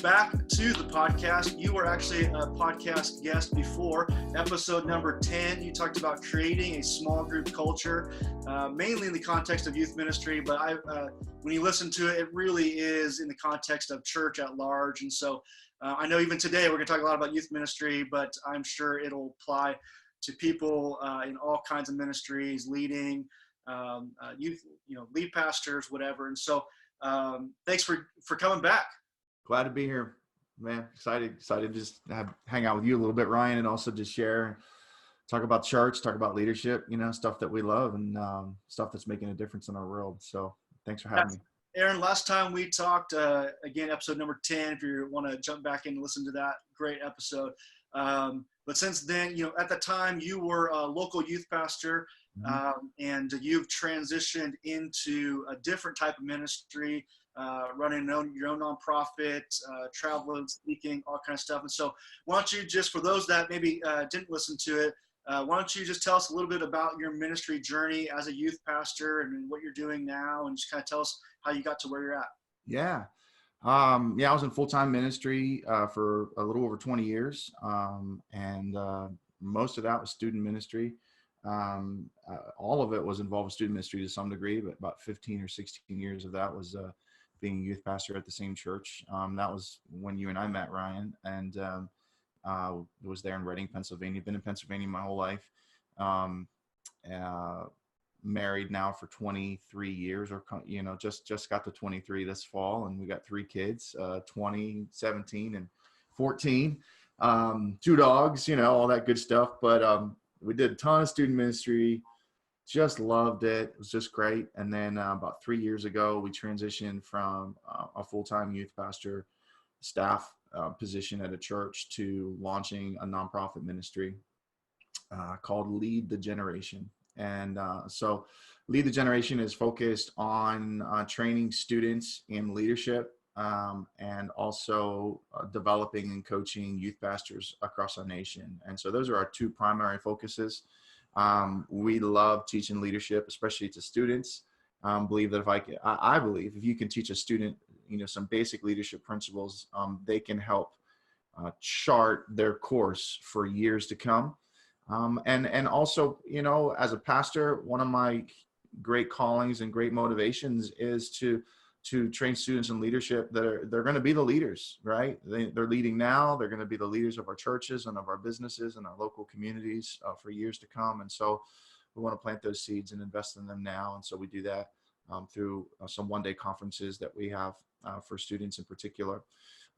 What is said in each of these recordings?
back to the podcast. You were actually a podcast guest before, episode number 10. You talked about creating a small group culture, mainly in the context of youth ministry, but when you listen to it, it really is in the context of church at large. And so I know even today we're going to talk a lot about youth ministry, but I'm sure it'll apply to people in all kinds of ministries, leading youth, lead pastors, whatever. And so thanks for coming back. Glad to be here, man. Excited to just hang out with you a little bit, Ryan, and also just share, talk about church, talk about leadership, stuff that we love and stuff that's making a difference in our world. So thanks for having me. Eran, last time we talked, again, episode number 10, if you want to jump back in and listen to that, great episode. But since then, at the time you were a local youth pastor, and you've transitioned into a different type of ministry, running your own nonprofit, traveling, speaking, all kinds of stuff. And so why don't you just, for those that maybe didn't listen to it, why don't you just tell us a little bit about your ministry journey as a youth pastor and what you're doing now, and just kind of tell us how you got to where you're at. Yeah. I was in full-time ministry for a little over 20 years. And most of that was student ministry. All of it was involved with student ministry to some degree, but about 15 or 16 years of that was being a youth pastor at the same church. That was when you and I met, Ryan, and was there in Reading, Pennsylvania. Been in Pennsylvania my whole life. Married now for 23 years, or just got to 23 this fall, and we got 3 kids, 20, 17, and 14. 2 dogs, all that good stuff. But we did a ton of student ministry. Just loved it. It was just great. And then about 3 years ago, we transitioned from a full-time youth pastor staff position at a church to launching a nonprofit ministry called Lead the Generation. And so Lead the Generation is focused on training students in leadership and also developing and coaching youth pastors across our nation. And so those are our 2 primary focuses. We love teaching leadership, especially to students. Believe that I believe if you can teach a student, some basic leadership principles, they can help chart their course for years to come. And also, as a pastor, one of my great callings and great motivations is to train students in leadership they're going to be the leaders, right? They're leading now. They're going to be the leaders of our churches and of our businesses and our local communities for years to come. And so we want to plant those seeds and invest in them now. And so we do that through some one-day conferences that we have for students in particular.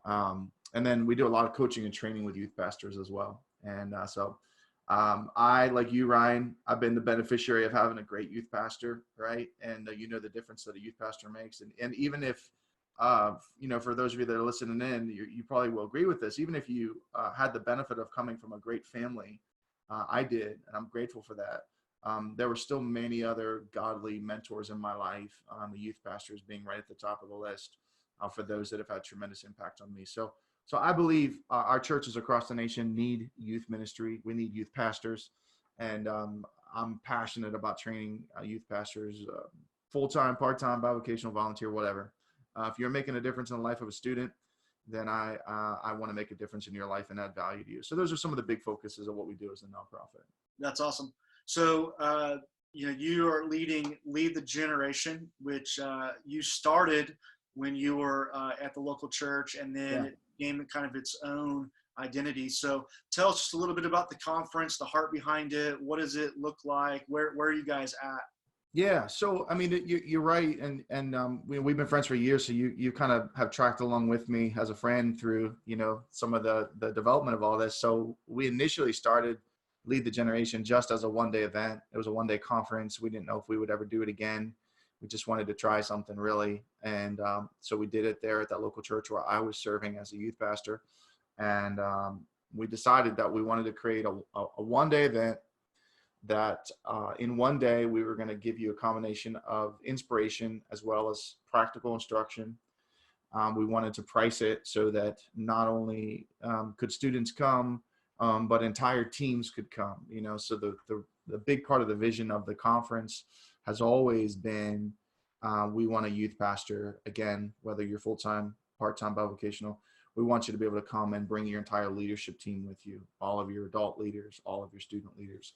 And then we do a lot of coaching and training with youth pastors as well. And I, like you, Ryan, I've been the beneficiary of having a great youth pastor, right? And the difference that a youth pastor makes. And even if, for those of you that are listening in, you probably will agree with this. Even if you had the benefit of coming from a great family, I did, and I'm grateful for that. There were still many other godly mentors in my life, the youth pastors being right at the top of the list for those that have had tremendous impact on me. So I believe our churches across the nation need youth ministry. We need youth pastors. And I'm passionate about training youth pastors, full-time, part-time, bi-vocational, volunteer, whatever. If you're making a difference in the life of a student, then I want to make a difference in your life and add value to you. So those are some of the big focuses of what we do as a nonprofit. That's awesome. So, you are leading Lead the Generation, which you started when you were at the local church, and then it became kind of its own identity. So tell us just a little bit about the conference, the heart behind it. What does it look like? Where are you guys at? Yeah. So, I mean, you're right. And we've been friends for years. So you kind of have tracked along with me as a friend through, some of the development of all this. So we initially started Lead the Generation just as a one-day event. It was a one-day conference. We didn't know if we would ever do it again. We just wanted to try something really. And so we did it there at that local church where I was serving as a youth pastor. And we decided that we wanted to create a one-day event that in one day we were going to give you a combination of inspiration as well as practical instruction. We wanted to price it so that not only could students come, but entire teams could come. So the big part of the vision of the conference has always been we want a youth pastor, again, whether you're full-time, part-time, bi-vocational, We want you to be able to come and bring your entire leadership team with you, all of your adult leaders, all of your student leaders.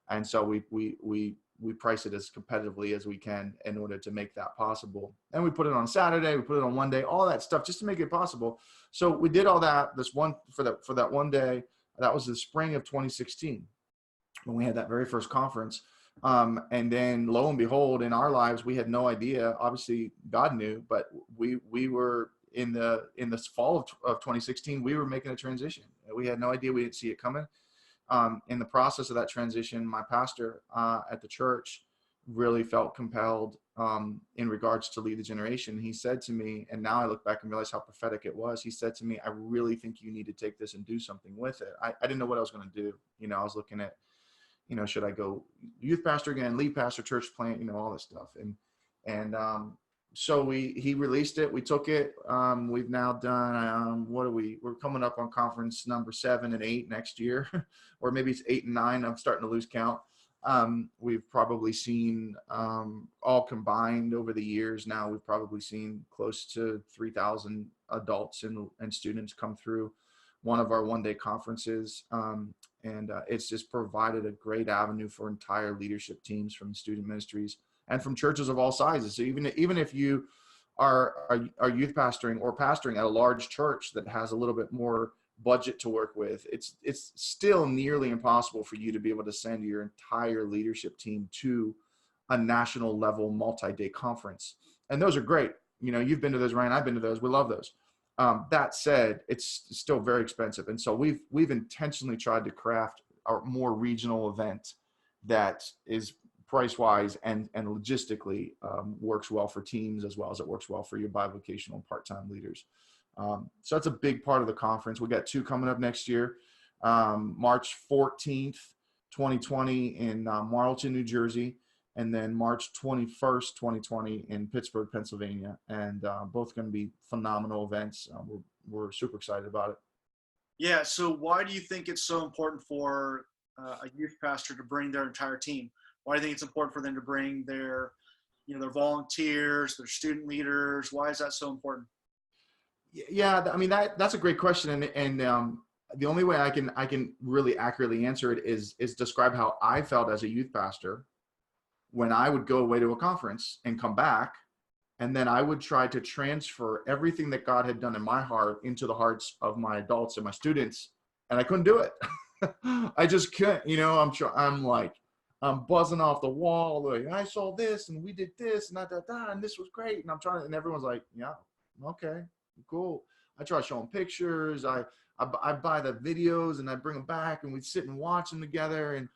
And so we price it as competitively as we can in order to make that possible. And we put it on Saturday, we put it on one day, all that stuff just to make it possible. So we did all that for that one day. That was the spring of 2016 when we had that very first conference. And then lo and behold, in our lives, we had no idea. Obviously, God knew, but we were in the fall of 2016. We were making a transition. We had no idea. We didn't see it coming. In the process of that transition, my pastor at the church really felt compelled in regards to lead the generation. He said to me, and now I look back and realize how prophetic it was. He said to me, I really think you need to take this and do something with it. I didn't know what I was going to do. I was looking at, should I go youth pastor again, lead pastor, church plant, all this stuff. And so he released it. We took it. We've now done, we're coming up on conference number 7 and 8 next year, or maybe it's 8 and 9. I'm starting to lose count. We've probably seen, all combined over the years now, we've probably seen close to 3,000 adults and students come through one of our one-day conferences. And it's just provided a great avenue for entire leadership teams from student ministries and from churches of all sizes. So even if you are youth pastoring or pastoring at a large church that has a little bit more budget to work with, it's still nearly impossible for you to be able to send your entire leadership team to a national level multi-day conference. And those are great. You've been to those, Ryan. I've been to those. We love those. That said, it's still very expensive. And so we've intentionally tried to craft a more regional event that is price-wise and logistically works well for teams, as well as it works well for your bi-vocational and part-time leaders. So that's a big part of the conference. We got 2 coming up next year, March 14th, 2020 in Marlton, New Jersey, and then March 21st, 2020 in Pittsburgh, Pennsylvania. And both going to be phenomenal events. We're super excited about it. Yeah. So why do you think it's so important for a youth pastor to bring their entire team? Why do you think it's important for them to bring their volunteers, their student leaders? Why is that so important? Yeah, I mean, that's a great question. And the only way I can really accurately answer it is describe how I felt as a youth pastor when I would go away to a conference and come back, and then I would try to transfer everything that God had done in my heart into the hearts of my adults and my students, and I couldn't do it. I just couldn't. I'm buzzing off the wall. Like, I saw this, and we did this, and and this was great. And I'm trying, and everyone's like, yeah, okay, cool. I try showing pictures. I buy the videos, and I bring them back, and we sit and watch them together, and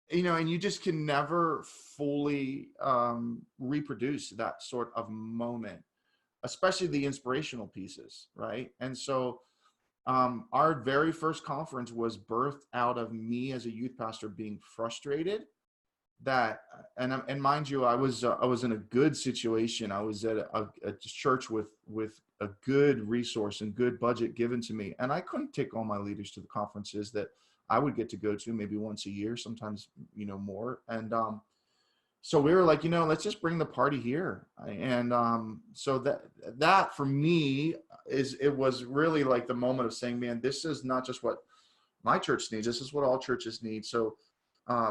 and you just can never fully reproduce that sort of moment, especially the inspirational pieces, right? And so our very first conference was birthed out of me as a youth pastor being frustrated that, and mind you, I was in a good situation. I was at a church with a good resource and good budget given to me, and I couldn't take all my leaders to the conferences that I would get to go to maybe once a year, sometimes more. And so we were like, let's just bring the party here. And so that for me it was really like the moment of saying, man, this is not just what my church needs. This is what all churches need. So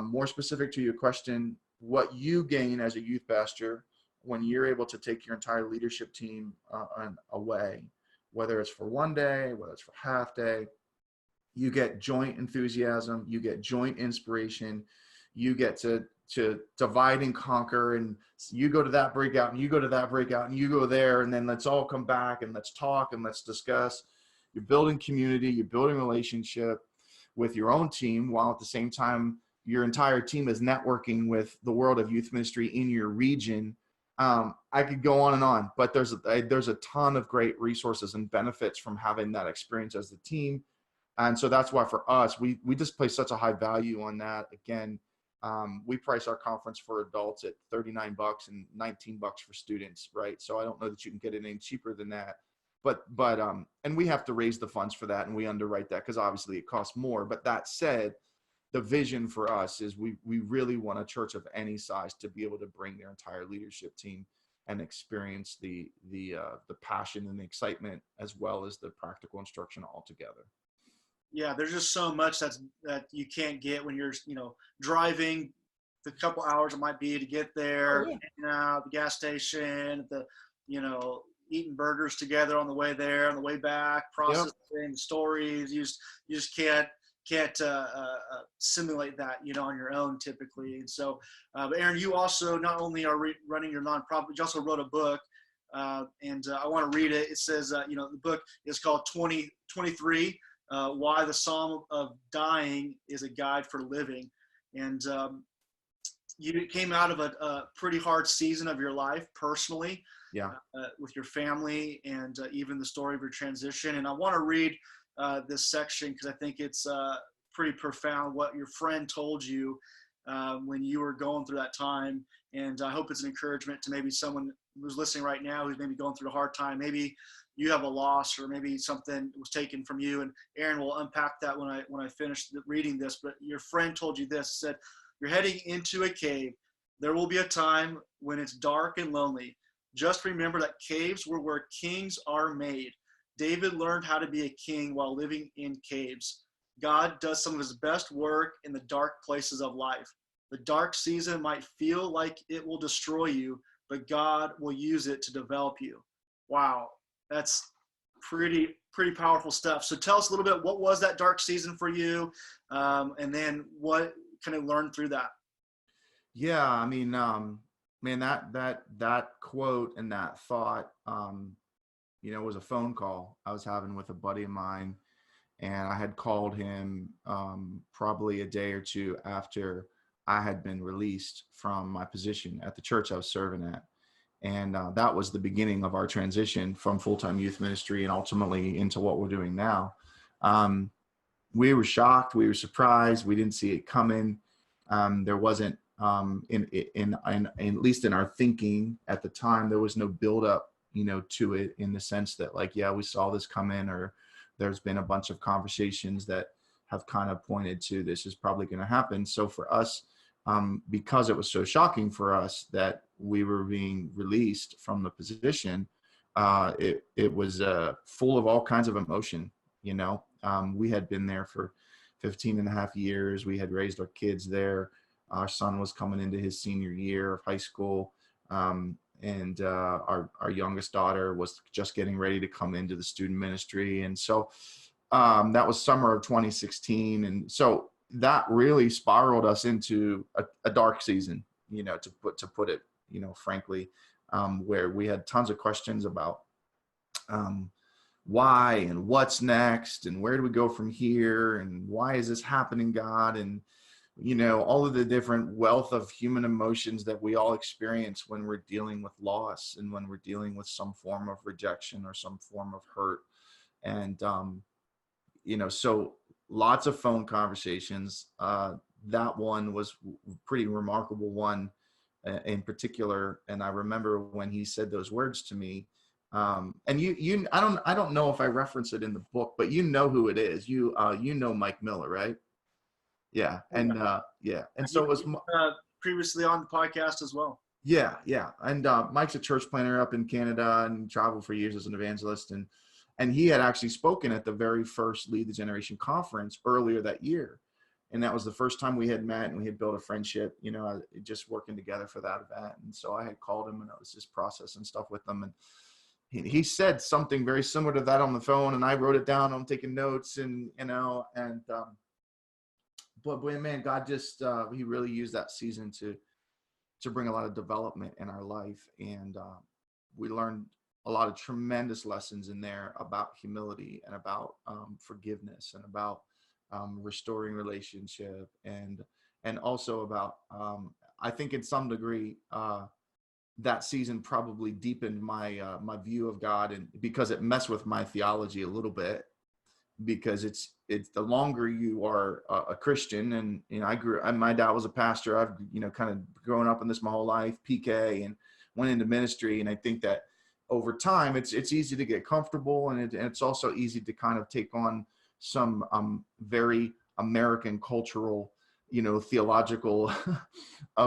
more specific to your question, what you gain as a youth pastor when you're able to take your entire leadership team away, whether it's for one day, whether it's for half day, you get joint enthusiasm, you get joint inspiration, you get to divide and conquer, and you go to that breakout and you go to that breakout and you go there, and then let's all come back and let's talk and let's discuss. You're building community, you're building relationship with your own team, while at the same time your entire team is networking with the world of youth ministry in your region. I could go on and on, but there's a ton of great resources and benefits from having that experience as the team. And so that's why for us, we just place such a high value on that. Again, we price our conference for adults at $39 and $19 for students, right? So I don't know that you can get it any cheaper than that. But and we have to raise the funds for that, and we underwrite that because obviously it costs more. But that said, the vision for us is we really want a church of any size to be able to bring their entire leadership team and experience the passion and the excitement, as well as the practical instruction all together. Yeah, there's just so much that you can't get when you're, driving the couple hours it might be to get there, Oh, yeah. hanging out at the gas station, eating burgers together on the way there, on the way back, Yep. processing stories. You just can't simulate that, on your own typically. And so, but Eran, you also not only are running your nonprofit, but you also wrote a book. And I want to read it. It says, the book is called 2023. Why the Psalm of Dying is a Guide for Living. And you came out of a pretty hard season of your life personally, Yeah. with your family, and even the story of your transition. And I want to read this section because I think it's pretty profound what your friend told you when you were going through that time. And I hope it's an encouragement to maybe someone who's listening right now who's maybe going through a hard time. Maybe you have a loss, or maybe something was taken from you. And Eran will unpack that when I finish reading this. But your friend told you this, said, "You're heading into a cave. There will be a time when it's dark and lonely. Just remember that caves were where kings are made. David learned how to be a king while living in caves. God does some of his best work in the dark places of life. The dark season might feel like it will destroy you, but God will use it to develop you." Wow, that's pretty powerful stuff. So tell us a little bit, what was that dark season for you, and then what kind of learned through that? Yeah, I mean, man, that quote and that thought, was a phone call I was having with a buddy of mine, and I had called him probably a day or two after I had been released from my position at the church I was serving at. And that was the beginning of our transition from full-time youth ministry and ultimately into what we're doing now. We were shocked. We were surprised. We didn't see it coming. There wasn't, in at least in our thinking at the time, there was no buildup, to it, in the sense that, like, yeah, we saw this come in, or there's been a bunch of conversations that have kind of pointed to this is probably going to happen. So for us, because it was so shocking for us that we were being released from the position, it was full of all kinds of emotion. We had been there for 15 and a half years. We had raised our kids there. Our son was coming into his senior year of high school. And our youngest daughter was just getting ready to come into the student ministry. And so that was summer of 2016. And so that really spiraled us into a dark season, to put it, frankly, where we had tons of questions about why and what's next and where do we go from here and why is this happening, God? And all of the different wealth of human emotions that we all experience when we're dealing with loss and when we're dealing with some form of rejection or some form of hurt. And so lots of phone conversations. That one was a pretty remarkable one in particular. And I remember when he said those words to me, and I don't know if I reference it in the book, but you know who it is. You know Mike Miller, right? Yeah. And yeah. And so it was Previously on the podcast as well. Yeah. And Mike's a church planner up in Canada and traveled for years as an evangelist. And he had actually spoken at the very first Lead the Generation conference earlier that year. And that was the first time we had met and we had built a friendship, just working together for that event. And so I had called him and I was just processing stuff with him. And he said something very similar to that on the phone. And I wrote it down. I'm taking notes but man, God just, he really used that season to bring a lot of development in our life. And we learned a lot of tremendous lessons in there about humility and about forgiveness and about restoring relationship and also about, I think in some degree, that season probably deepened my my view of God, and because it messed with my theology a little bit, because it's the longer you are a Christian, and my dad was a pastor. I've kind of grown up in this my whole life, PK, and went into ministry, and I think that over time it's easy to get comfortable, and it's also easy to kind of take on some very American cultural, theological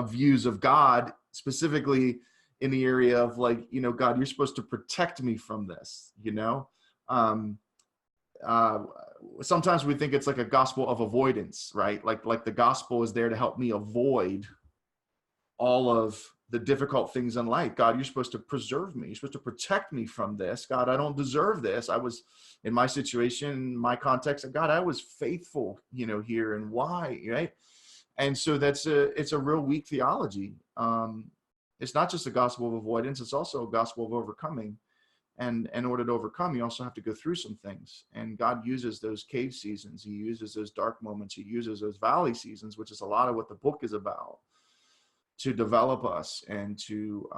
views of God, specifically in the area of like, God, you're supposed to protect me from this, um, uh, sometimes we think it's like a gospel of avoidance, right? Like the gospel is there to help me avoid all of the difficult things in life. God, you're supposed to preserve me. You're supposed to protect me from this. God, I don't deserve this. I was in my situation, my context. God, I was faithful, here, and why, right? And so it's a real weak theology. It's not just a gospel of avoidance. It's also a gospel of overcoming. And in order to overcome, you also have to go through some things. And God uses those cave seasons. He uses those dark moments. He uses those valley seasons, which is a lot of what the book is about, to develop us and to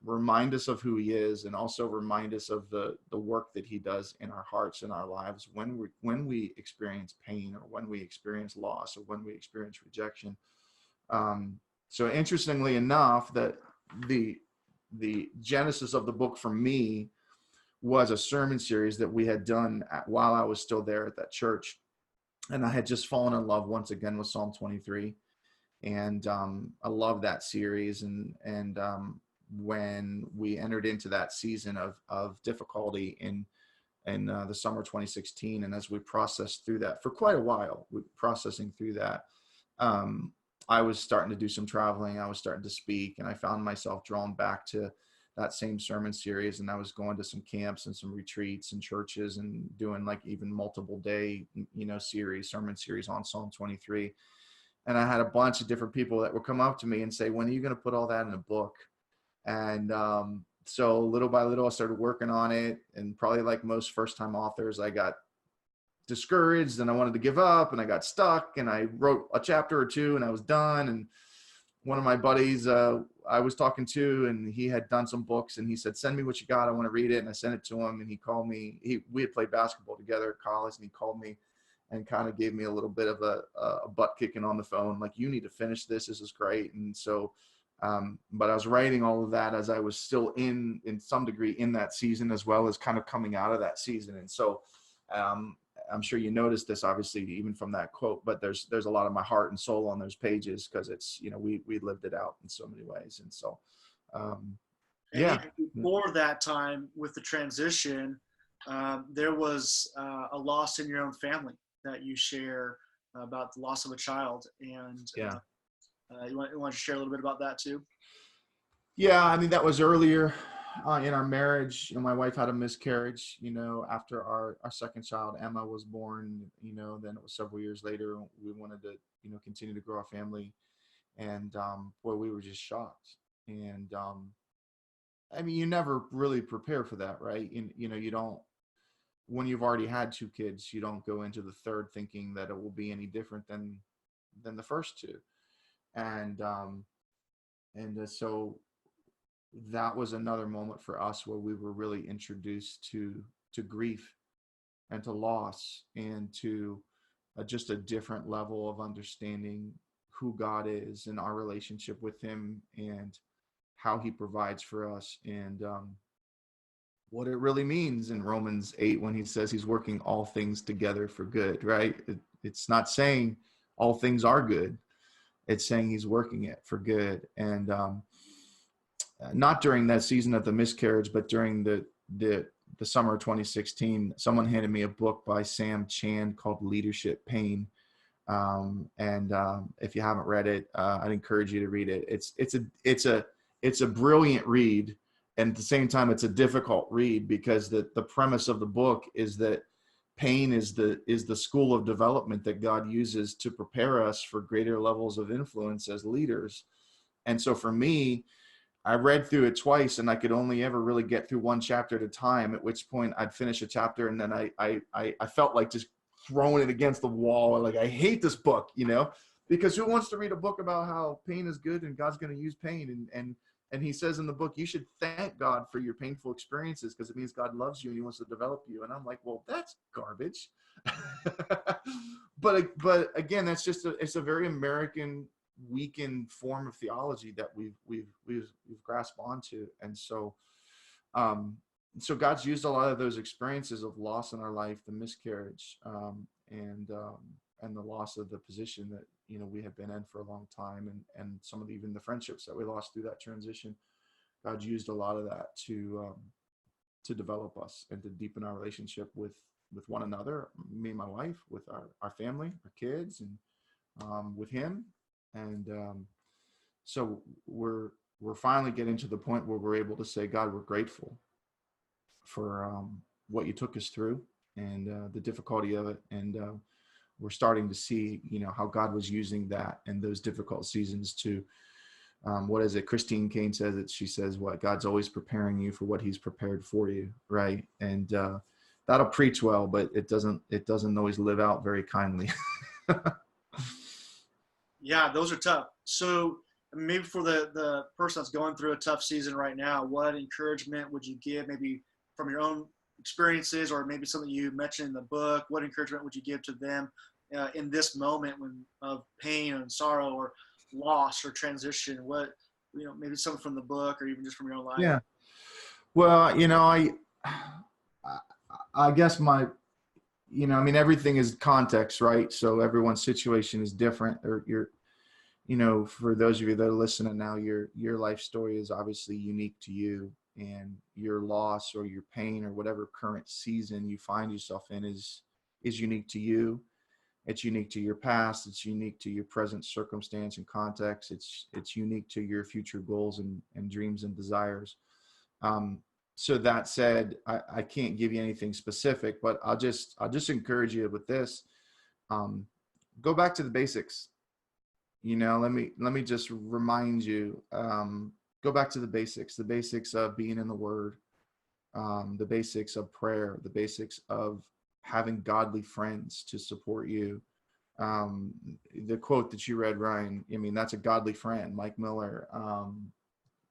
remind us of who he is, and also remind us of the work that he does in our hearts and our lives when we experience pain, or when we experience loss, or when we experience rejection. So interestingly enough, that the genesis of the book for me was a sermon series that we had done while I was still there at that church. And I had just fallen in love once again with Psalm 23. And I love that series. And when we entered into that season of difficulty in the summer 2016, and as we processed through that for quite a while, processing through that, I was starting to do some traveling. I was starting to speak, and I found myself drawn back to that same sermon series. And I was going to some camps and some retreats and churches, and doing like even multiple day, sermon series on Psalm 23. And I had a bunch of different people that would come up to me and say, when are you going to put all that in a book? And so little by little, I started working on it. And probably like most first-time authors, I got discouraged and I wanted to give up, and I got stuck, and I wrote a chapter or two and I was done. And one of my buddies I was talking to, and he had done some books, and he said, send me what you got. I want to read it. And I sent it to him, and he called me. We had played basketball together at college, and he called me and kind of gave me a little bit of a butt kicking on the phone. Like, you need to finish this. This is great. And so, but I was writing all of that as I was still in some degree in that season, as well as kind of coming out of that season. And so, I'm sure you noticed this, obviously, even from that quote, but there's a lot of my heart and soul on those pages, because it's, we lived it out in so many ways. And so, And before that time with the transition, there was a loss in your own family that you share about the loss of a child. And you want to share a little bit about that too? Yeah, I mean, that was earlier in our marriage. My wife had a miscarriage, after our second child, Emma, was born. Then it was several years later, we wanted to, continue to grow our family. And boy, we were just shocked. And I mean, you never really prepare for that, right? You don't, when you've already had two kids, you don't go into the third thinking that it will be any different than the first two. And so that was another moment for us where we were really introduced to grief and to loss, and to just a different level of understanding who God is and our relationship with him, and how he provides for us, and what it really means in Romans 8 when he says he's working all things together for good, right? It's not saying all things are good. It's saying he's working it for good. And not during that season of the miscarriage, but during the summer of 2016, someone handed me a book by Sam Chand called Leadership Pain. If you haven't read it, I'd encourage you to read it. It's a brilliant read, and at the same time, it's a difficult read, because the premise of the book is that pain is the school of development that God uses to prepare us for greater levels of influence as leaders. And so for me, I read through it twice, and I could only ever really get through one chapter at a time, at which point I'd finish a chapter, and then I felt like just throwing it against the wall. Like, I hate this book, because who wants to read a book about how pain is good and God's going to use pain? And he says in the book, you should thank God for your painful experiences, because it means God loves you and he wants to develop you. And I'm like, well, that's garbage. But again, that's just it's a very American, weakened form of theology that we've grasped onto. And so God's used a lot of those experiences of loss in our life, the miscarriage, and the loss of the position that we have been in for a long time, and some of even the friendships that we lost through that transition, God used a lot of that to develop us and to deepen our relationship with one another, me and my wife, with our family, our kids, and with him. And so we're finally getting to the point where we're able to say, God, we're grateful for what you took us through and the difficulty of it. And we're starting to see, how God was using that and those difficult seasons to, what is it? Christine Kane says it. She says, what God's always preparing you for what he's prepared for you. Right. And that'll preach well, but it doesn't always live out very kindly. Yeah, those are tough. So maybe for the person that's going through a tough season right now, what encouragement would you give, maybe from your own experiences, or maybe something you mentioned in the book? What encouragement would you give to them in this moment of pain and sorrow or loss or transition? What, maybe something from the book or even just from your own life? Yeah. Well, I guess everything is context, right? So everyone's situation is different, or for those of you that are listening now, your life story is obviously unique to you, and your loss or your pain or whatever current season you find yourself in is unique to you. It's unique to your past. It's unique to your present circumstance and context. It's unique to your future goals and dreams and desires. So that said, I can't give you anything specific, but I'll just encourage you with this. Go back to the basics. Let me just remind you, go back to the basics of being in the Word, the basics of prayer, the basics of having godly friends to support you. The quote that you read, Ryan, that's a godly friend, Mike Miller,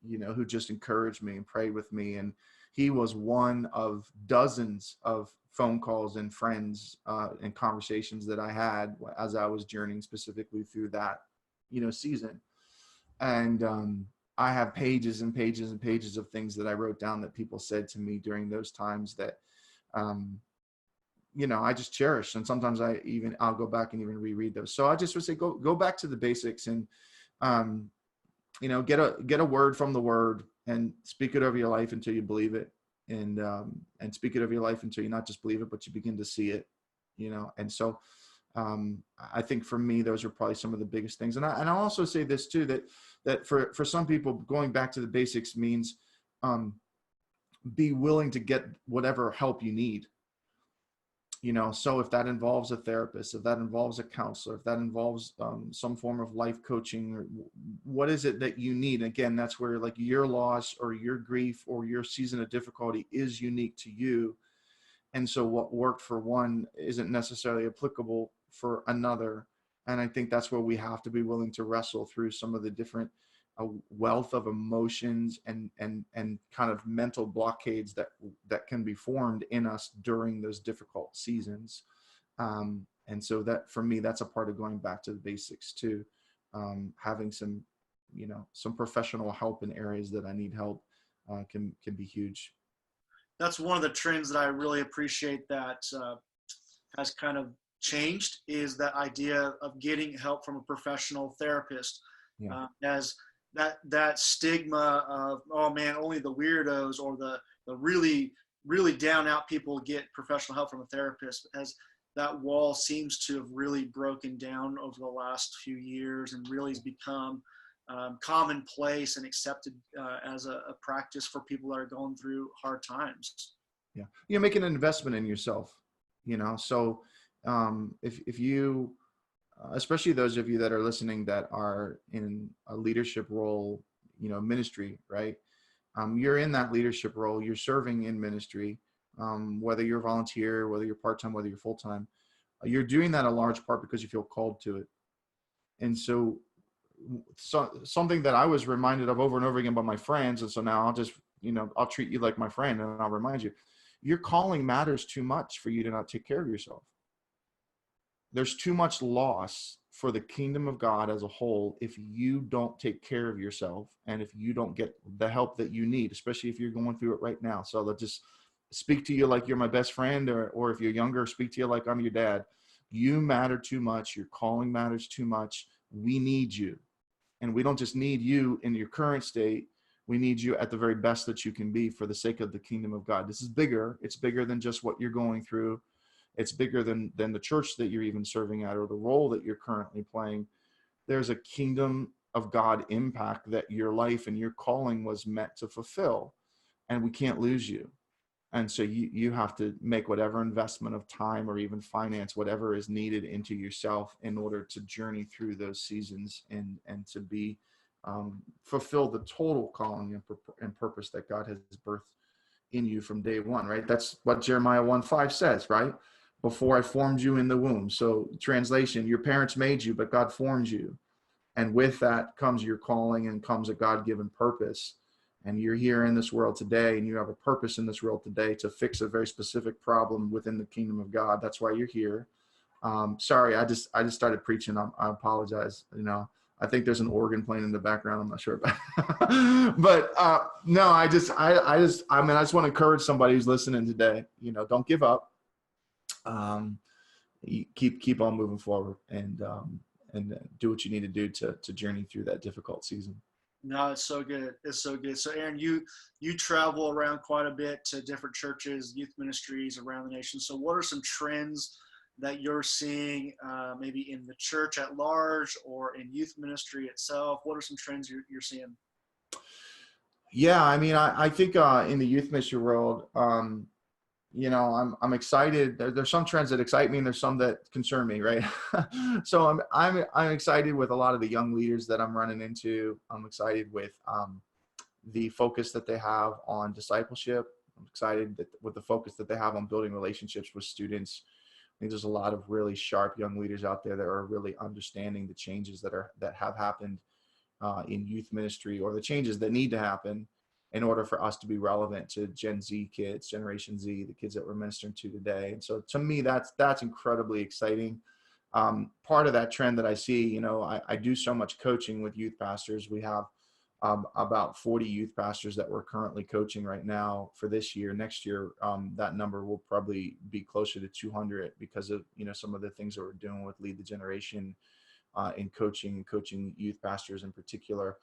who just encouraged me and prayed with me. And he was one of dozens of phone calls and friends and conversations that I had as I was journeying specifically through that, season. And I have pages and pages and pages of things that I wrote down that people said to me during those times that, I just cherish. And sometimes I'll go back and even reread those. So I just would say, go back to the basics and, get a word from the Word and speak it over your life until you believe it, and speak it over your life until you not just believe it, but you begin to see it, And so I think for me, those are probably some of the biggest things. And I'll also say this too, that for some people, going back to the basics means be willing to get whatever help you need. So if that involves a therapist, if that involves a counselor, if that involves some form of life coaching, or what is it that you need? Again, that's where like your loss or your grief or your season of difficulty is unique to you. And so what worked for one isn't necessarily applicable for another. And I think that's where we have to be willing to wrestle through some of the different wealth of emotions and kind of mental blockades that can be formed in us during those difficult seasons. And so that for me, that's a part of going back to the basics too. Having some professional help in areas that I need help can be huge. That's one of the trends that I really appreciate that has kind of changed, is that idea of getting help from a professional therapist. Yeah. As that stigma of, oh man, only the weirdos or the really, really down out people get professional help from a therapist, as that wall seems to have really broken down over the last few years and really has become commonplace and accepted as a practice for people that are going through hard times. Yeah. You're making an investment in yourself, so if you, especially those of you that are listening that are in a leadership role, ministry, right? You're in that leadership role, you're serving in ministry, whether you're a volunteer, whether you're part-time, whether you're full-time, you're doing that a large part because you feel called to it. And so something that I was reminded of over and over again by my friends. And so now I'll just, I'll treat you like my friend, and I'll remind you, your calling matters too much for you to not take care of yourself. There's too much loss for the kingdom of God as a whole if you don't take care of yourself and if you don't get the help that you need, especially if you're going through it right now. So I'll just speak to you like you're my best friend, or if you're younger, speak to you like I'm your dad. You matter too much. Your calling matters too much. We need you. And we don't just need you in your current state. We need you at the very best that you can be for the sake of the kingdom of God. This is bigger. It's bigger than just what you're going through. It's bigger than the church that you're even serving at or the role that you're currently playing. There's a kingdom of God impact that your life and your calling was meant to fulfill, and we can't lose you. And so you have to make whatever investment of time or even finance, whatever is needed into yourself in order to journey through those seasons and to be fulfill the total calling and purpose that God has birthed in you from day one, right? That's what Jeremiah 1:5 says, right? Before I formed you in the womb. So translation, your parents made you, but God formed you. And with that comes your calling and comes a God-given purpose. And you're here in this world today, and you have a purpose in this world today to fix a very specific problem within the kingdom of God. That's why you're here. Sorry, I just started preaching. I apologize. I think there's an organ playing in the background. I'm not sure about but no, I just want to encourage somebody who's listening today, don't give up. You keep on moving forward and do what you need to do to journey through that difficult season. No, it's so good. It's so good. So Eran, you travel around quite a bit to different churches, youth ministries around the nation. So what are some trends that you're seeing maybe in the church at large or in youth ministry itself? What are some trends you're seeing? Yeah, I think in the youth ministry world, I'm excited. There's some trends that excite me and there's some that concern me, right? So I'm excited with a lot of the young leaders that I'm running into. I'm excited with the focus that they have on discipleship. I'm excited with the focus that they have on building relationships with students. I think there's a lot of really sharp young leaders out there that are really understanding the changes that have happened in youth ministry, or the changes that need to happen in order for us to be relevant to Gen Z kids, Generation Z, the kids that we're ministering to today. And so to me, that's incredibly exciting. Part of that trend that I see, I do so much coaching with youth pastors. We have about 40 youth pastors that we're currently coaching right now for this year. Next year, that number will probably be closer to 200 because of, some of the things that we're doing with Lead the Generation in coaching youth pastors in particular.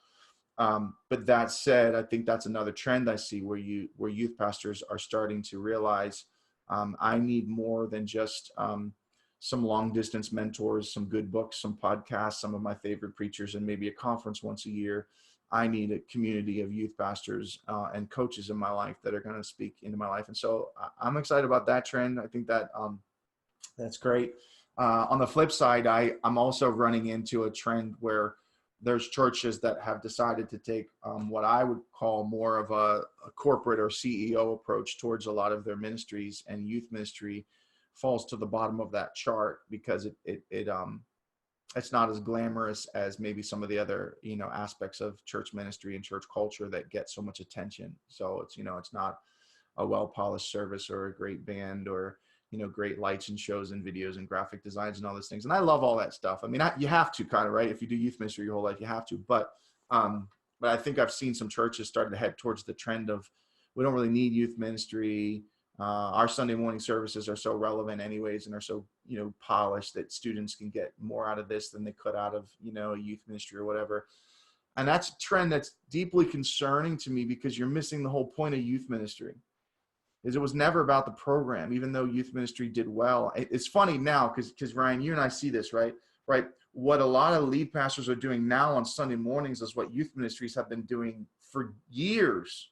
But that said, I think that's another trend I see where youth pastors are starting to realize I need more than just some long distance mentors, some good books, some podcasts, some of my favorite preachers, and maybe a conference once a year. I need a community of youth pastors and coaches in my life that are going to speak into my life. And so I'm excited about that trend. I think that that's great. On the flip side, I'm also running into a trend where there's churches that have decided to take what I would call more of a corporate or CEO approach towards a lot of their ministries, and youth ministry falls to the bottom of that chart because it's not as glamorous as maybe some of the other, aspects of church ministry and church culture that get so much attention. So it's not a well-polished service or a great band or, great lights and shows and videos and graphic designs and all those things. And I love all that stuff. You have to kind of, right? If you do youth ministry your whole life, you have to. But I think I've seen some churches starting to head towards the trend of, we don't really need youth ministry. Our Sunday morning services are so relevant anyways and are so, polished that students can get more out of this than they could out of, a youth ministry or whatever. And that's a trend that's deeply concerning to me because you're missing the whole point of youth ministry. It was never about the program, even though youth ministry did well. It's funny now because Ryan, you and I see this, right? What a lot of lead pastors are doing now on Sunday mornings is what youth ministries have been doing for years.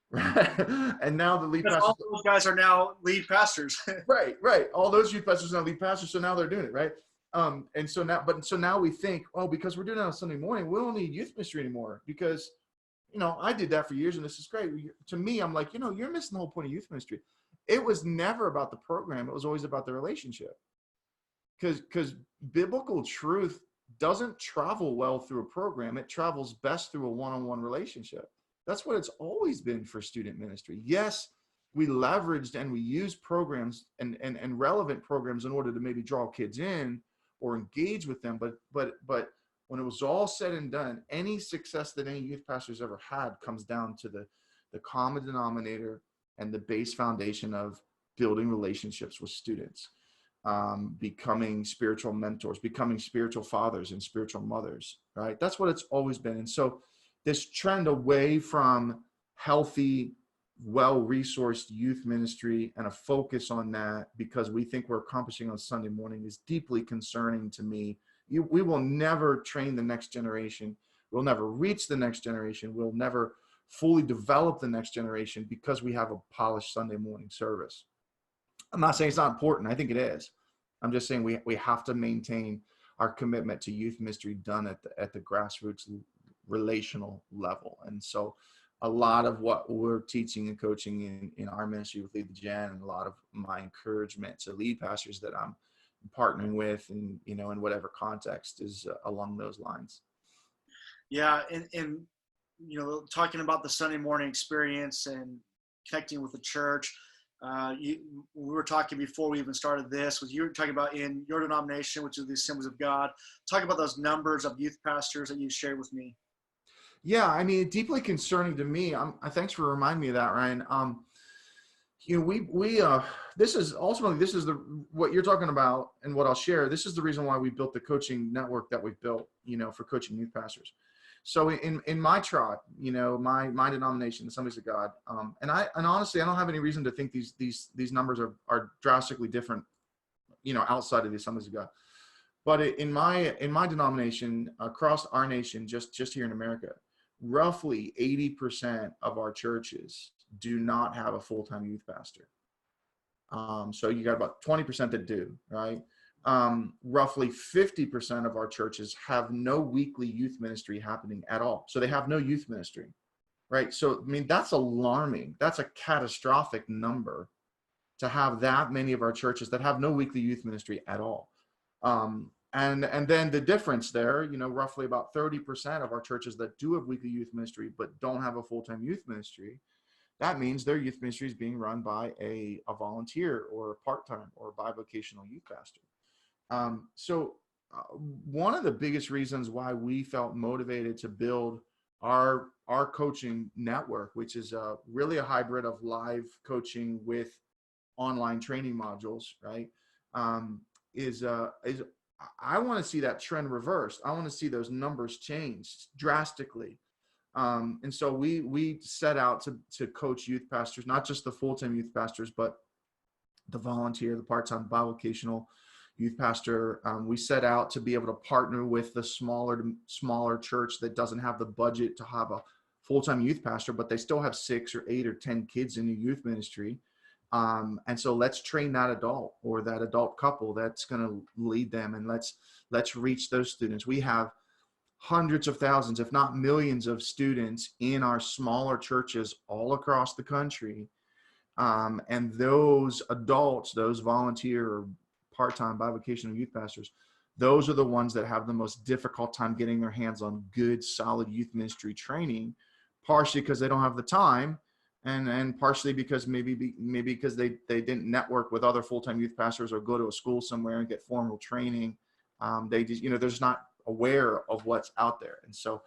Right? And now the lead pastors, all those guys are now lead pastors. right. All those youth pastors are now lead pastors, so now they're doing it, right? And so now we think, because we're doing it on Sunday morning, we don't need youth ministry anymore because I did that for years and this is great. To me, I'm like, you're missing the whole point of youth ministry. It was never about the program. It was always about the relationship. Because biblical truth doesn't travel well through a program. It travels best through a one-on-one relationship. That's what it's always been for student ministry. Yes, we leveraged and we used programs and relevant programs in order to maybe draw kids in or engage with them. But when it was all said and done, any success that any youth pastors ever had comes down to the common denominator and the base foundation of building relationships with students, becoming spiritual mentors, becoming spiritual fathers and spiritual mothers, right? That's what it's always been. And so this trend away from healthy, well-resourced youth ministry and a focus on that because we think we're accomplishing on Sunday morning is deeply concerning to me. We will never train the next generation. We'll never reach the next generation. We'll never fully develop the next generation because we have a polished Sunday morning service. I'm not saying it's not important. I think it is. I'm just saying we have to maintain our commitment to youth ministry done at the grassroots relational level. And so a lot of what we're teaching and coaching in our ministry with Lead the Gen, and a lot of my encouragement to lead pastors that I'm partnering with, and in whatever context, is along those lines. Yeah, and talking about the Sunday morning experience and connecting with the church. We were talking before we even started this. You were talking about in your denomination, which is the Assemblies of God. Talk about those numbers of youth pastors that you shared with me. Yeah, I mean, deeply concerning to me. Thanks for reminding me of that, Ryan. This is what you're talking about, and what I'll share. This is the reason why we built the coaching network that we've built, for coaching youth pastors. So in my tribe, my denomination, the Assemblies of God, and honestly, I don't have any reason to think these numbers are drastically different, outside of the Assemblies of God. But in my denomination, across our nation, just here in America, roughly 80% of our churches do not have a full-time youth pastor. So you got about 20% that do, right? Roughly 50% of our churches have no weekly youth ministry happening at all. So they have no youth ministry, right? So, I mean, that's alarming. That's a catastrophic number to have that many of our churches that have no weekly youth ministry at all. And then the difference there, roughly about 30% of our churches that do have weekly youth ministry but don't have a full-time youth ministry, that means their youth ministry is being run by a volunteer or a part-time or a bi-vocational youth pastor. So one of the biggest reasons why we felt motivated to build our coaching network, which is really a hybrid of live coaching with online training modules, right? Is I want to see that trend reversed. I want to see those numbers change drastically. And so we set out to coach youth pastors, not just the full-time youth pastors, but the volunteer, the part-time bivocational youth pastor. We set out to be able to partner with the smaller church that doesn't have the budget to have a full-time youth pastor, but they still have 6 or 8 or 10 kids in the youth ministry. And so let's train that adult or that adult couple that's going to lead them, and let's reach those students. We have hundreds of thousands, if not millions, of students in our smaller churches all across the country. And those adults, those volunteer or part-time bivocational youth pastors, those are the ones that have the most difficult time getting their hands on good, solid youth ministry training, partially because they don't have the time, and partially because maybe because they didn't network with other full-time youth pastors or go to a school somewhere and get formal training. They just, they're just not aware of what's out there. And so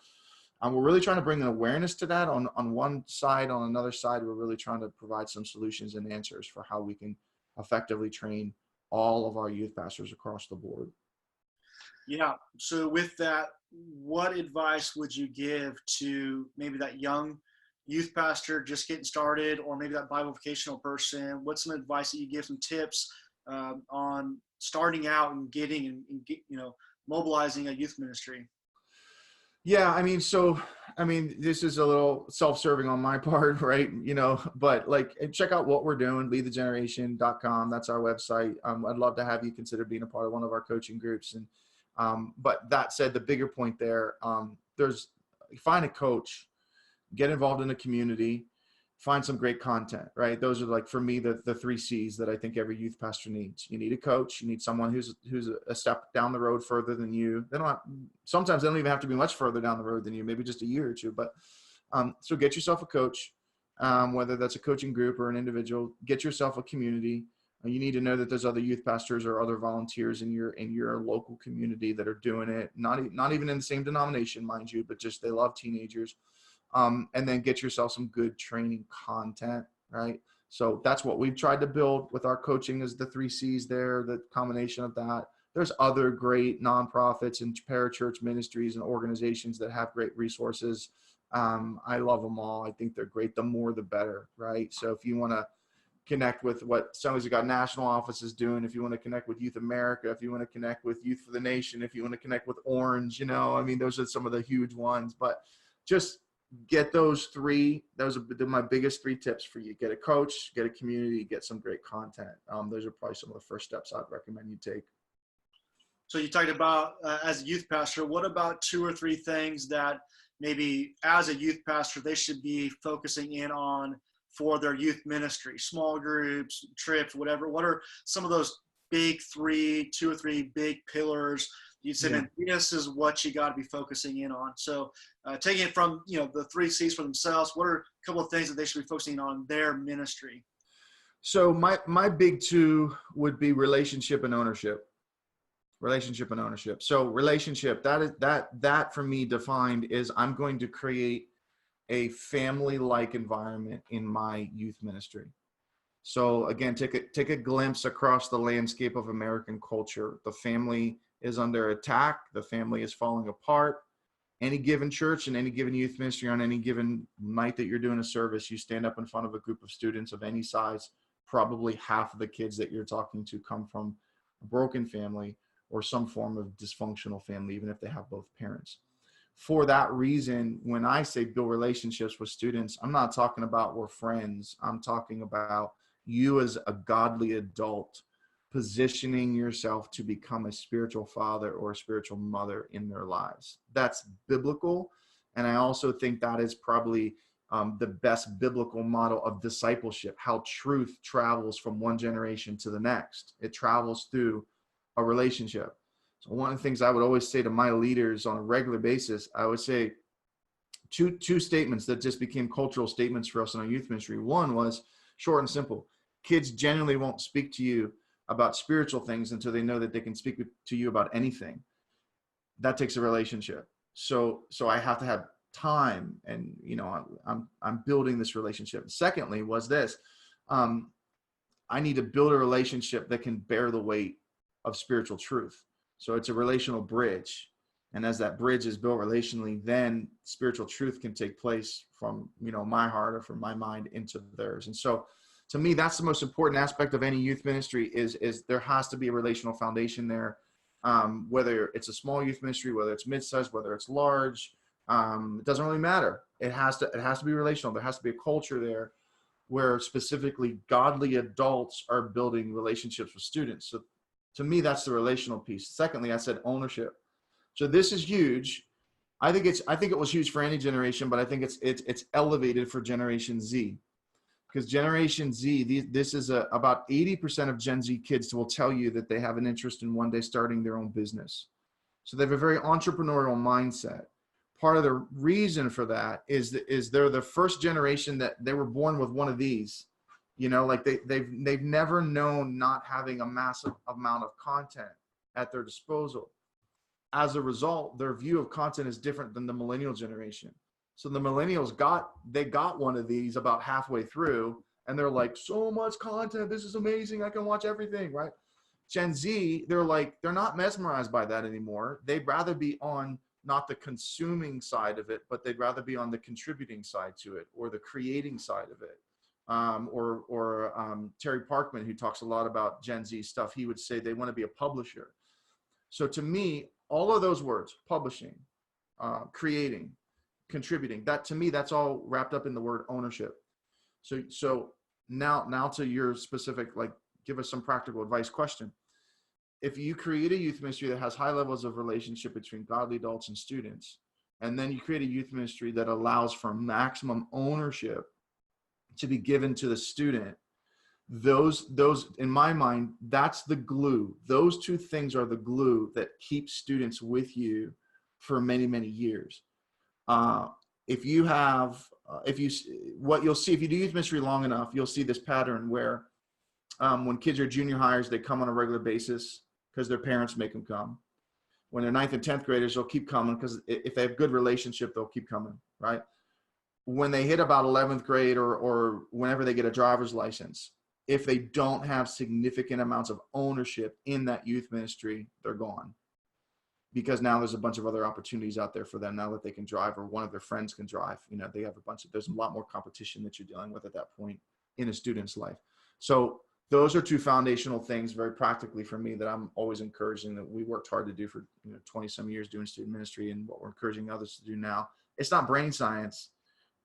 we're really trying to bring an awareness to that on one side. On another side, we're really trying to provide some solutions and answers for how we can effectively train all of our youth pastors across the board. Yeah. So with that, what advice would you give to maybe that young youth pastor just getting started, or maybe that bivocational person? What's some advice that you give, some tips on starting out and getting and mobilizing a youth ministry? Yeah, this is a little self-serving on my part, right? But check out what we're doing, leadthegeneration.com. That's our website. I'd love to have you consider being a part of one of our coaching groups. And but that said, the bigger point there, find a coach, get involved in a community, find some great content, right? Those are, for me, the 3 C's that I think every youth pastor needs. You need a coach. You need someone who's a step down the road further than you. Sometimes they don't even have to be much further down the road than you, maybe just a year or two. But so get yourself a coach, whether that's a coaching group or an individual. Get yourself a community. You need to know that there's other youth pastors or other volunteers in your local community that are doing it. Not even in the same denomination, mind you, but just they love teenagers. And then get yourself some good training content, right? So that's what we've tried to build with our coaching, is the 3 C's there, the combination of that. There's other great nonprofits and parachurch ministries and organizations that have great resources. I love them all. I think they're great. The more, the better, right? So if you want to connect with what some of you got national offices doing, if you want to connect with Youth America, if you want to connect with Youth for the Nation, if you want to connect with Orange, you know, I mean, those are some of the huge ones, but just get those three. Those are my biggest three tips for you. Get a coach, get a community, get some great content. Those are probably some of the first steps I'd recommend you take. So you talked about as a youth pastor, what about 2 or 3 things that maybe as a youth pastor, they should be focusing in on for their youth ministry, small groups, trips, whatever? What are some of those big 2 or 3 big pillars you said, and this is what you got to be focusing in on? So taking it from, the 3 C's for themselves, what are a couple of things that they should be focusing on their ministry? So my big 2 would be relationship and ownership. Relationship and ownership. So relationship, that for me defined is I'm going to create a family-like environment in my youth ministry. So again, take a glimpse across the landscape of American culture. The family is under attack. The family is falling apart. Any given church and any given youth ministry, on any given night that you're doing a service, you stand up in front of a group of students of any size. Probably half of the kids that you're talking to come from a broken family or some form of dysfunctional family, even if they have both parents. For that reason, when I say build relationships with students, I'm not talking about we're friends. I'm talking about you as a godly adult positioning yourself to become a spiritual father or a spiritual mother in their lives. That's biblical. And I also think that is probably the best biblical model of discipleship, how truth travels from one generation to the next. It travels through a relationship. So one of the things I would always say to my leaders on a regular basis, I would say two statements that just became cultural statements for us in our youth ministry. One was short and simple. Kids generally won't speak to you about spiritual things until they know that they can speak to you about anything. That takes a relationship. So I have to have time, and I'm building this relationship. Secondly was this, I need to build a relationship that can bear the weight of spiritual truth. So it's a relational bridge. And as that bridge is built relationally, then spiritual truth can take place from, my heart or from my mind into theirs. And so to me, that's the most important aspect of any youth ministry is there has to be a relational foundation there. Whether it's a small youth ministry, whether it's mid-sized, whether it's large, it doesn't really matter. It has to be relational. There has to be a culture there where specifically godly adults are building relationships with students. So to me, that's the relational piece. Secondly, I said ownership. So this is huge. I think it was huge for any generation, but I think it's elevated for Generation Z, because Generation Z, this is about 80% of Gen Z kids will tell you that they have an interest in one day starting their own business. So they have a very entrepreneurial mindset. Part of the reason for that is they're the first generation that they were born with one of these. Like they've never known not having a massive amount of content at their disposal. As a result, their view of content is different than the millennial generation. So the millennials got one of these about halfway through, and they're like, so much content, this is amazing, I can watch everything, right? Gen Z, they're not mesmerized by that anymore. They'd rather be on not the consuming side of it, but they'd rather be on the contributing side to it, or the creating side of it. Terry Parkman, who talks a lot about Gen Z stuff, he would say they want to be a publisher. So to me, all of those words, publishing, creating, contributing, that to me, that's all wrapped up in the word ownership. So now to your specific, give us some practical advice question. If you create a youth ministry that has high levels of relationship between godly adults and students, and then you create a youth ministry that allows for maximum ownership to be given to the student, those in my mind, that's the glue. Those two things are the glue that keeps students with you for many, many years. What you'll see if you do youth ministry long enough, you'll see this pattern where when kids are junior hires, they come on a regular basis because their parents make them come. When they're 9th and 10th graders, they'll keep coming because if they have good relationship, they'll keep coming, right? When they hit about 11th grade or whenever they get a driver's license, if they don't have significant amounts of ownership in that youth ministry, they're gone. because now there's a bunch of other opportunities out there for them now that they can drive, or one of their friends can drive. They have there's a lot more competition that you're dealing with at that point in a student's life. So those are two foundational things very practically for me that I'm always encouraging, that we worked hard to do for 20 some years doing student ministry, and what we're encouraging others to do now. It's not brain science.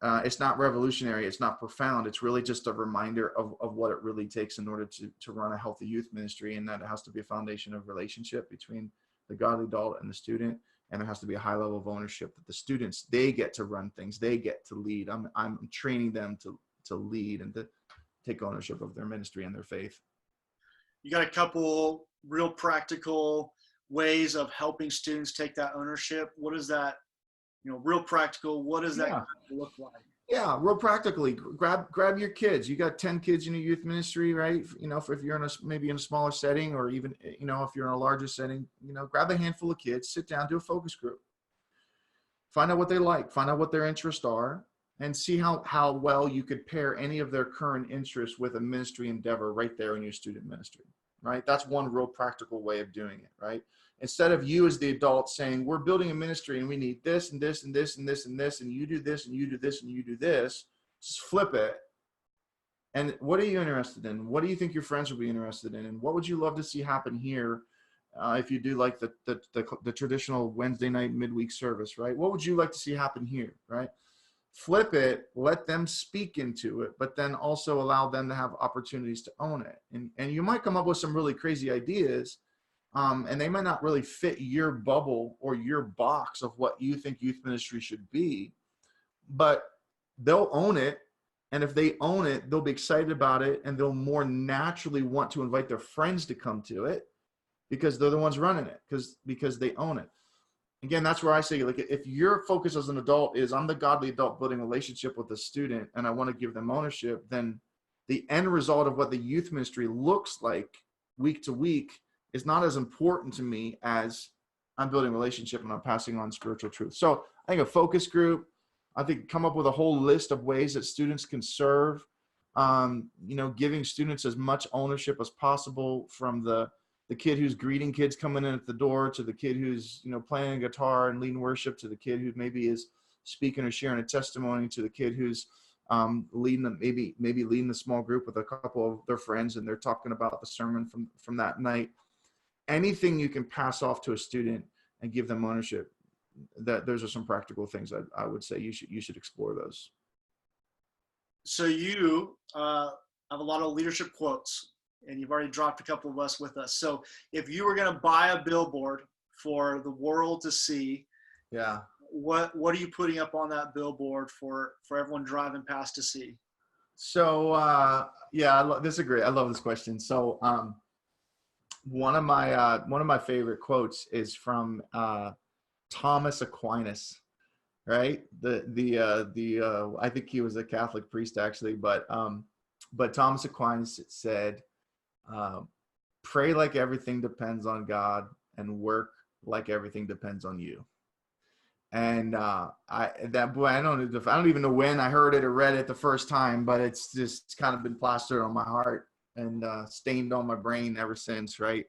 It's not revolutionary. It's not profound. It's really just a reminder of what it really takes in order to run a healthy youth ministry, and that it has to be a foundation of relationship between the godly adult and the student, and there has to be a high level of ownership that the students, they get to run things, they get to lead. I'm training them to lead and to take ownership of their ministry and their faith. You got a couple real practical ways of helping students take that ownership. What is that? Real practical. What does that look like? Yeah, real practically, grab your kids. You got 10 kids in your youth ministry, right? If you're maybe in a smaller setting, or even, if you're in a larger setting, grab a handful of kids, sit down, do a focus group. Find out what they like, find out what their interests are, and see how well you could pair any of their current interests with a ministry endeavor right there in your student ministry, right? That's one real practical way of doing it, right? Instead of you as the adult saying, we're building a ministry and we need this and this and this and this and this, and you do this and you do this and you do this, just flip it. And what are you interested in? What do you think your friends will be interested in? And what would you love to see happen here if you do like the traditional Wednesday night midweek service, right? What would you like to see happen here, right? Flip it, let them speak into it, but then also allow them to have opportunities to own it. And you might come up with some really crazy ideas, and they might not really fit your bubble or your box of what you think youth ministry should be, but they'll own it. And if they own it, they'll be excited about it, and they'll more naturally want to invite their friends to come to it because they're the ones running it, because they own it. Again, that's where I say, like, if your focus as an adult is, I'm the godly adult building a relationship with a student and I want to give them ownership, then the end result of what the youth ministry looks like week to week is not as important to me as I'm building a relationship and I'm passing on spiritual truth. So I think a focus group, I think come up with a whole list of ways that students can serve, giving students as much ownership as possible, from the kid who's greeting kids coming in at the door, to the kid who's, playing guitar and leading worship, to the kid who maybe is speaking or sharing a testimony, to the kid who's leading them, maybe leading the small group with a couple of their friends, and they're talking about the sermon from that night. Anything you can pass off to a student and give them ownership, those are some practical things I would say you should explore those. So you have a lot of leadership quotes, and you've already dropped a couple of us with us. So if you were going to buy a billboard for the world to see, yeah, what are you putting up on that billboard for everyone driving past to see? So this is great. I love this question. So one of my favorite quotes is from Thomas Aquinas, right? I think he was a Catholic priest actually, but Thomas Aquinas said, pray like everything depends on God, and work like everything depends on you. And I don't even know when I heard it or read it the first time, but it's just kind of been plastered on my heart and stained on my brain ever since, right?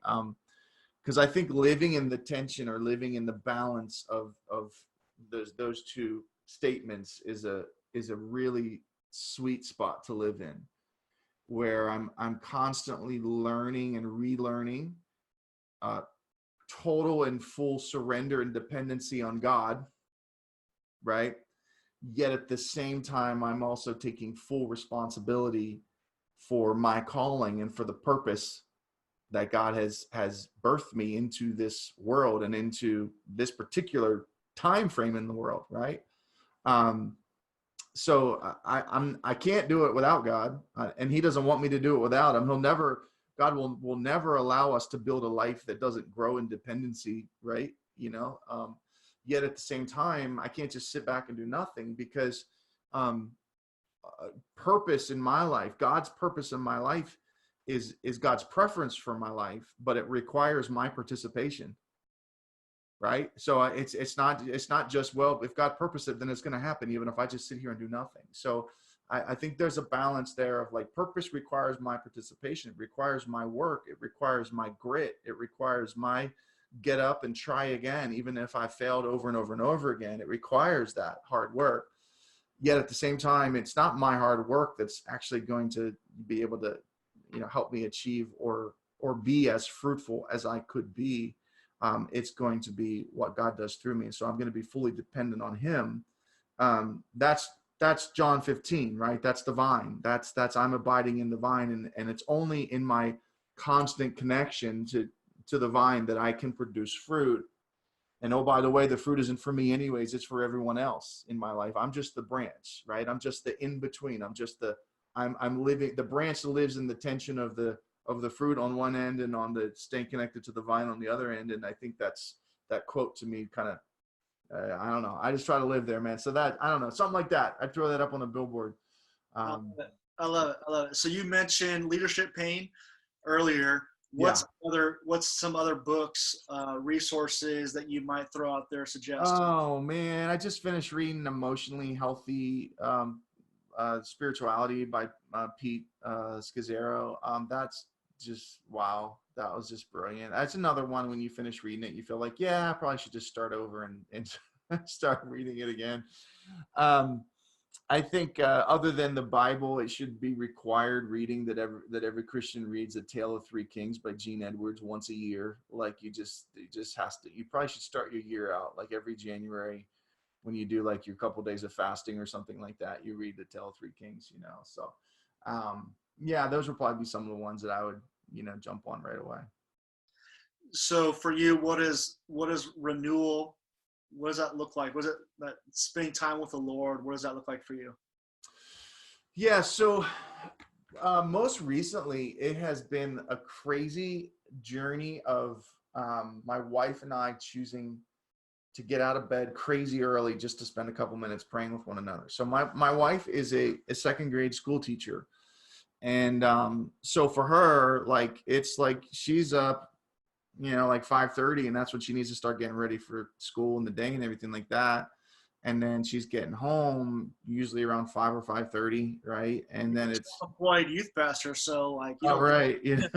Because I think living in the tension, or living in the balance of those two statements is a really sweet spot to live in, where I'm constantly learning and relearning, total and full surrender and dependency on God, right? Yet at the same time, I'm also taking full responsibility for my calling and for the purpose that God has birthed me into this world and into this particular time frame in the world, right? So I can't do it without God, and He doesn't want me to do it without Him. God will never allow us to build a life that doesn't grow in dependency, right? Yet at the same time, I can't just sit back and do nothing, because purpose in my life, God's purpose in my life is God's preference for my life, but it requires my participation, right? So it's not just, well, if God purposed it, then it's going to happen, even if I just sit here and do nothing. So I think there's a balance there of, like, purpose requires my participation. It requires my work. It requires my grit. It requires my get up and try again, even if I failed over and over and over again. It requires that hard work. Yet at the same time, it's not my hard work that's actually going to be able to, help me achieve or be as fruitful as I could be. It's going to be what God does through me. So I'm going to be fully dependent on him. That's John 15, right? That's the vine. That's I'm abiding in the vine, and it's only in my constant connection to the vine that I can produce fruit. And oh, by the way, the fruit isn't for me anyways, it's for everyone else in my life. I'm just the branch, right? I'm just the in-between. I'm living, the branch lives in the tension of the fruit on one end and on the staying connected to the vine on the other end. And I think that quote to me kind of, I don't know. I just try to live there, man. So I don't know, something like that. I throw that up on a billboard. I love it. I love it. So you mentioned Leadership Pain earlier. What's some other books, resources that you might throw out there, suggest? Oh man, I just finished reading Emotionally Healthy Spirituality by Pete Scazzaro. That's just, wow. That was just brilliant. That's another one, when you finish reading it, you feel like, yeah, I probably should just start over and start reading it again. I think other than the Bible, it should be required reading that every Christian reads, A Tale of Three Kings by Gene Edwards once a year. Like it just has to, you probably should start your year out like every January when you do like your couple days of fasting or something like that, you read The Tale of Three Kings, So yeah, those would probably be some of the ones that I would, jump on right away. So for you, what is renewal? What does that look like? Was it that spending time with the Lord? What does that look like for you? Yeah. So most recently, it has been a crazy journey of my wife and I choosing to get out of bed crazy early just to spend a couple minutes praying with one another. So my wife is a second grade school teacher. And so for her, like, it's like she's up, like 5:30, and that's when she needs to start getting ready for school and the day and everything like that. And then she's getting home usually around 5 or 5:30, right? And then it's employed youth pastor, so like, all right. Yeah.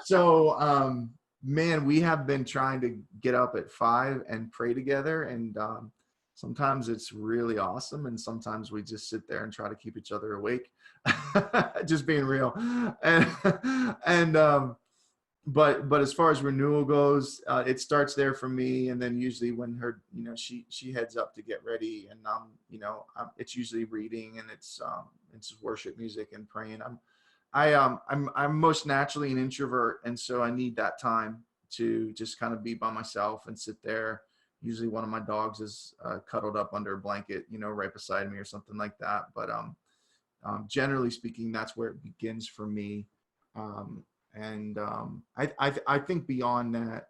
So man, we have been trying to get up at 5 and pray together, and sometimes it's really awesome, and sometimes we just sit there and try to keep each other awake. Just being real. But as far as renewal goes, it starts there for me, and then usually when her, she heads up to get ready, and it's usually reading, and it's worship music and praying. I'm most naturally an introvert, and so I need that time to just kind of be by myself and sit there. Usually one of my dogs is cuddled up under a blanket, right beside me or something like that. But generally speaking, that's where it begins for me. I think beyond that,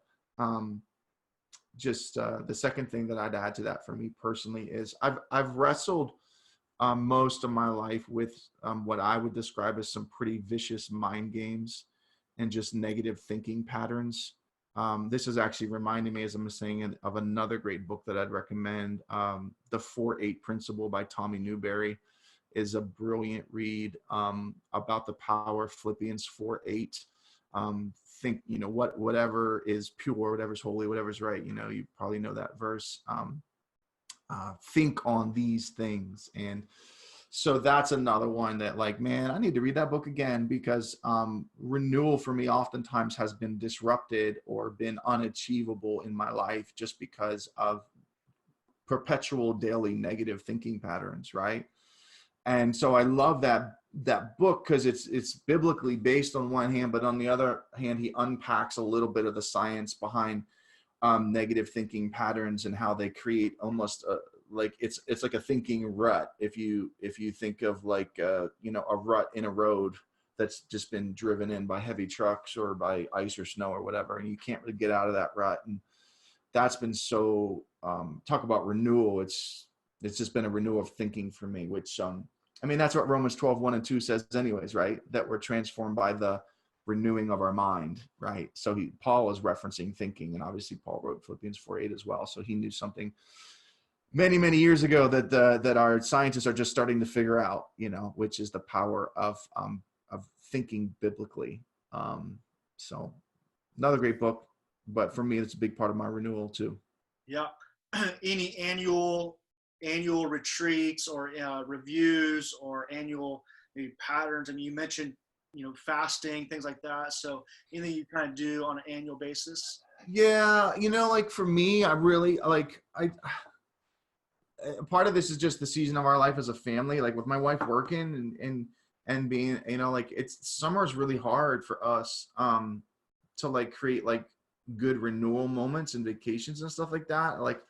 the second thing that I'd add to that for me personally is I've wrestled most of my life with what I would describe as some pretty vicious mind games and just negative thinking patterns. This is actually reminding me, as I'm saying, of another great book that I'd recommend. The 4-8 Principle by Tommy Newberry is a brilliant read about the power of Philippians 4:8. Think, whatever is pure, whatever's holy, whatever's right, you probably know that verse. Think on these things. And so that's another one that, like, man, I need to read that book again, because renewal for me oftentimes has been disrupted or been unachievable in my life just because of perpetual daily negative thinking patterns, right? And so I love that book because it's biblically based on one hand, but on the other hand, he unpacks a little bit of the science behind negative thinking patterns and how they create almost like it's like a thinking rut. If you think of like a rut in a road that's just been driven in by heavy trucks or by ice or snow or whatever, and you can't really get out of that rut. And that's been so talk about renewal. It's just been a renewal of thinking for me, which that's what Romans 12:1-2 says anyways, right? That we're transformed by the renewing of our mind, right? So Paul is referencing thinking, and obviously Paul wrote Philippians 4:8 as well. So he knew something many, many years ago that our scientists are just starting to figure out, which is the power of thinking biblically. So another great book, but for me, it's a big part of my renewal too. Yeah. Any annual retreats or reviews or annual maybe patterns? And you mentioned, fasting, things like that. So anything you kind of do on an annual basis? Yeah, like for me, I really like part of this is just the season of our life as a family, like with my wife working and being, like it's summer is really hard for us to like create like good renewal moments and vacations and stuff like that. Like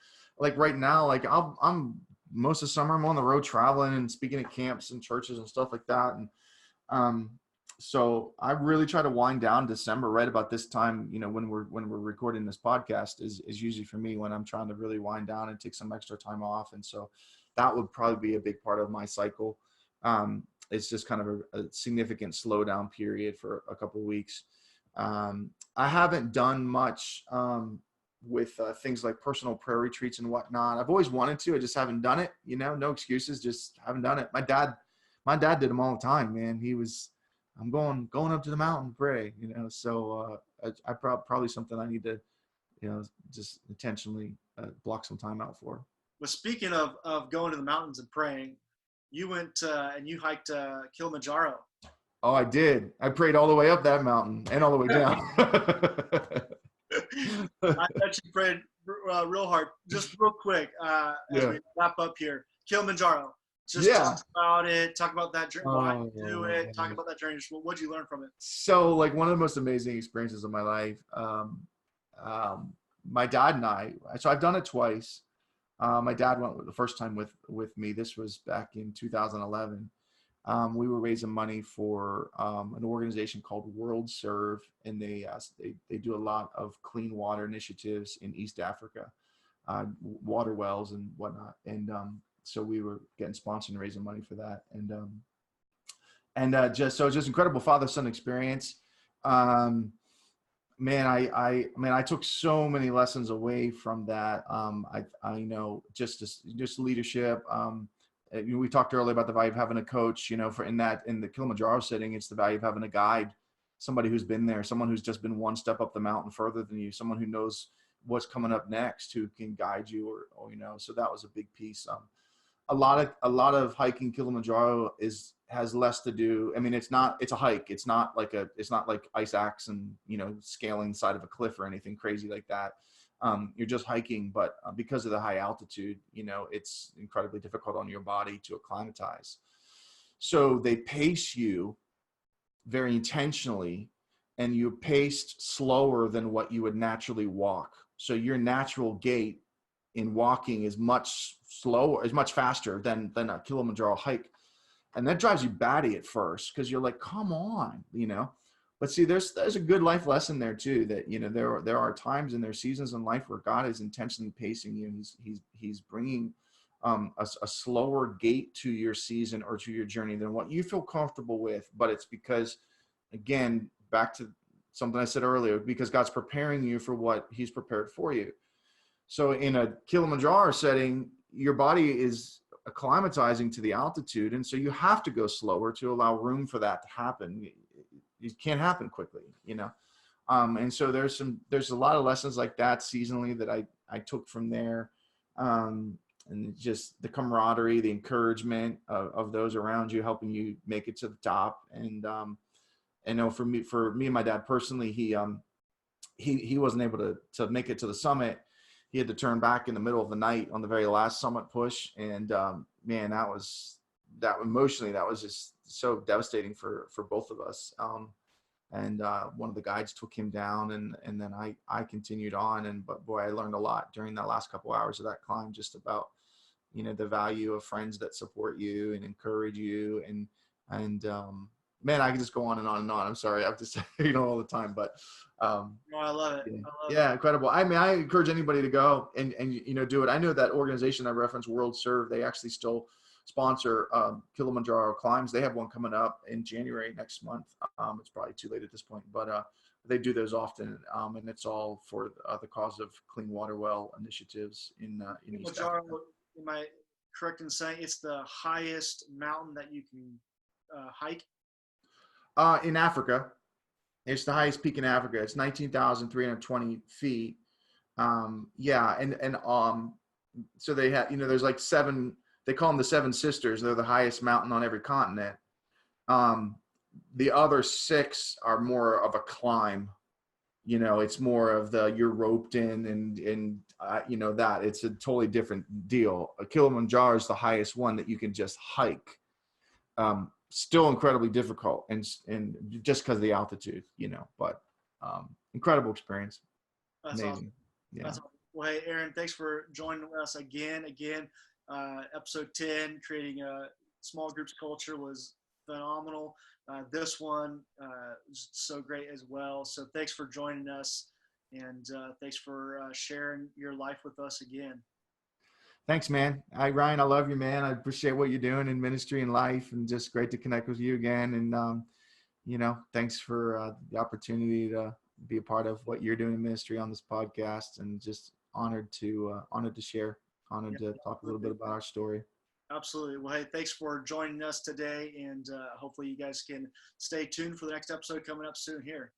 right now, like I'm most of summer I'm on the road traveling and speaking at camps and churches and stuff like that. And um so I really try to wind down December right about this time, when we're recording this podcast is usually for me when I'm trying to really wind down and take some extra time off. And so that would probably be a big part of my cycle. It's just kind of a significant slowdown period for a couple of weeks. I haven't done much with things like personal prayer retreats and whatnot. I've always wanted to, I just haven't done it, no excuses, just haven't done it. My dad did them all the time, man. I'm going up to the mountain, pray, so I probably something I need to, just intentionally block some time out for. Well, speaking of going to the mountains and praying, you went and you hiked Kilimanjaro. Oh, I did. I prayed all the way up that mountain and all the way down. I actually prayed real hard. Just real quick, as we wrap up here, Kilimanjaro. Just talk about it. Talk about that journey. Why you do it? Talk about that journey. What did you learn from it? So, like one of the most amazing experiences of my life. My dad and I. So I've done it twice. My dad went the first time with me. This was back in 2011. We were raising money for an organization called World Serve, and they do a lot of clean water initiatives in East Africa, water wells and whatnot. And so we were getting sponsored and raising money for that. And just incredible father-son experience. Man, I took so many lessons away from that. I know just leadership. We talked earlier about the value of having a coach, in the Kilimanjaro setting, it's the value of having a guide, somebody who's been there, someone who's just been one step up the mountain further than you, someone who knows what's coming up next, who can guide you or so that was a big piece. A lot of hiking Kilimanjaro has less to do. I mean, it's a hike. It's not like ice axe and, scaling the side of a cliff or anything crazy like that. You're just hiking, but because of the high altitude, it's incredibly difficult on your body to acclimatize. So they pace you very intentionally, and you're paced slower than what you would naturally walk. So your natural gait in walking is much faster than a Kilimanjaro hike. And that drives you batty at first because you're like, come on, But see, there's a good life lesson there too, that, there are times and there are seasons in life where God is intentionally pacing you. He's bringing a slower gait to your season or to your journey than what you feel comfortable with. But it's because, again, back to something I said earlier, because God's preparing you for what he's prepared for you. So in a Kilimanjaro setting, your body is acclimatizing to the altitude. And so you have to go slower to allow room for that to happen. It can't happen quickly, and so there's a lot of lessons like that seasonally that I took from there, and just the camaraderie, the encouragement of those around you, helping you make it to the top. And I know for me and my dad personally, he wasn't able to make it to the summit. He had to turn back in the middle of the night on the very last summit push, and man, that was just so devastating for both of us. And one of the guides took him down, and then I continued on. But boy, I learned a lot during that last couple hours of that climb, just about, the value of friends that support you and encourage you. And man, I can just go on and on and on. I'm sorry, I have to say, all the time, but no, I love it. Yeah, incredible. I mean, I encourage anybody to go and do it. I know that organization I referenced, World Serve, they actually still sponsor Kilimanjaro climbs. They have one coming up in January next month. It's probably too late at this point, but they do those often, and it's all for the cause of clean water well initiatives in East Africa. Am I correct in saying it's the highest mountain that you can hike? In Africa. It's the highest peak in Africa. It's 19,320 feet. Yeah, so they have, there's like seven. They call them the Seven Sisters. They're the highest mountain on every continent. Um, the other six are more of a climb. It's more of you're roped in and that it's a totally different deal. Kilimanjaro is the highest one that you can just hike. Still incredibly difficult and just because of the altitude, but incredible experience. That's awesome. Amazing. Yeah. That's awesome. Well, hey, Eran, thanks for joining us again. Episode 10, creating a small groups culture was phenomenal. This one was so great as well. So thanks for joining us, and thanks for sharing your life with us again. Thanks, man. Ryan, I love you, man. I appreciate what you're doing in ministry and life, and just great to connect with you again. And, thanks for the opportunity to be a part of what you're doing in ministry on this podcast, and just honored to share, honored to talk a little bit about our story. Absolutely. Well, hey, thanks for joining us today, and hopefully you guys can stay tuned for the next episode coming up soon here.